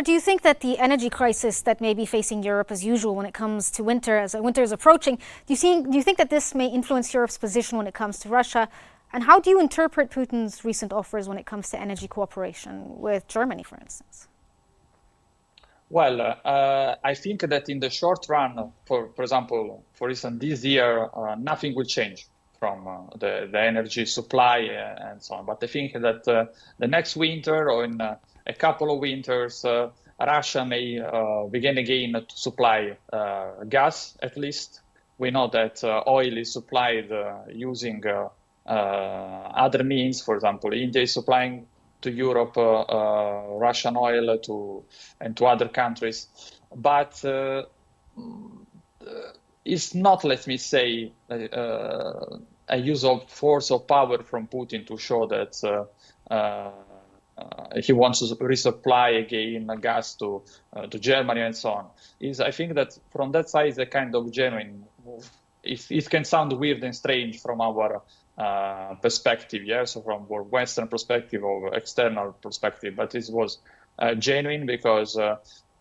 Do you think that the energy crisis that may be facing Europe as usual when it comes to winter, as winter is approaching, do you think that this may influence Europe's position when it comes to Russia? And how do you interpret Putin's recent offers when it comes to energy cooperation with Germany, for instance? Well, I think that in the short run, for example, for instance, this year, nothing will change from the energy supply and so on. But I think that the next winter or in a couple of winters, Russia may begin again to supply gas, at least. We know that oil is supplied using other means. For example, India is supplying to Europe Russian oil and to other countries. But it's not, let me say, a use of force or power from Putin to show that he wants to resupply again gas to Germany and so on. I think that from that side is a kind of genuine move. It can sound weird and strange from our perspective, yeah, so from our Western perspective or external perspective, but it was genuine because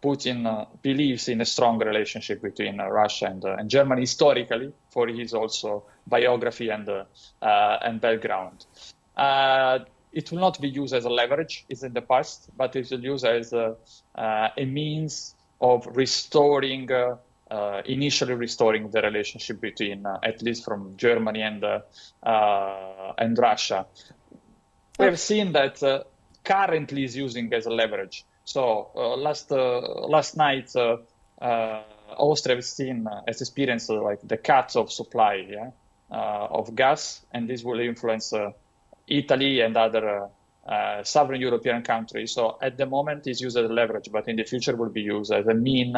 Putin believes in a strong relationship between Russia and Germany historically, for his also biography and background. It will not be used as a leverage, as in the past, but it will be used as a means of restoring, initially restoring the relationship between, at least from Germany and Russia. We have seen that currently is using as a leverage. So last night, Austria has experienced like the cuts of supply, yeah, of gas, and this will influence Italy and other southern European countries. So at the moment it's used as a leverage, but in the future will be used as a mean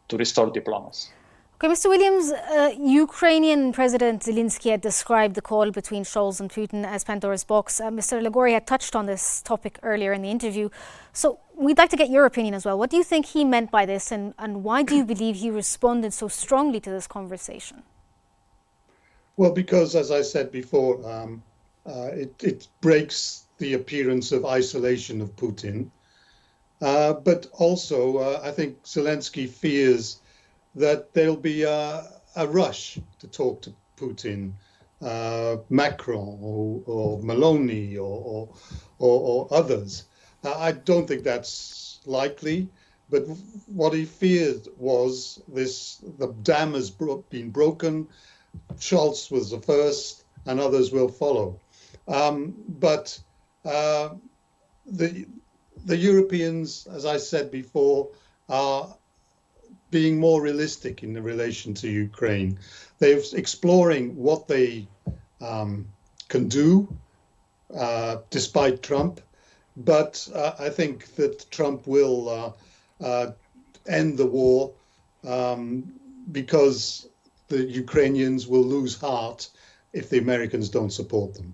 to restore diplomacy. Okay, Mr. Williams, Ukrainian President Zelensky had described the call between Scholz and Putin as Pandora's box. Mr. Liguori had touched on this topic earlier in the interview. So we'd like to get your opinion as well. What do you think he meant by this, and why do you believe he responded so strongly to this conversation? Well, because, as I said before, it breaks the appearance of isolation of Putin. But also, I think Zelensky fears that there'll be a rush to talk to Putin, Macron or Meloni or others. I don't think that's likely, but what he feared was the dam has been broken. Scholz was the first and others will follow. But the Europeans, as I said before, are being more realistic in relation to Ukraine. They're exploring what they can do despite Trump. But I think that Trump will end the war because the Ukrainians will lose heart if the Americans don't support them.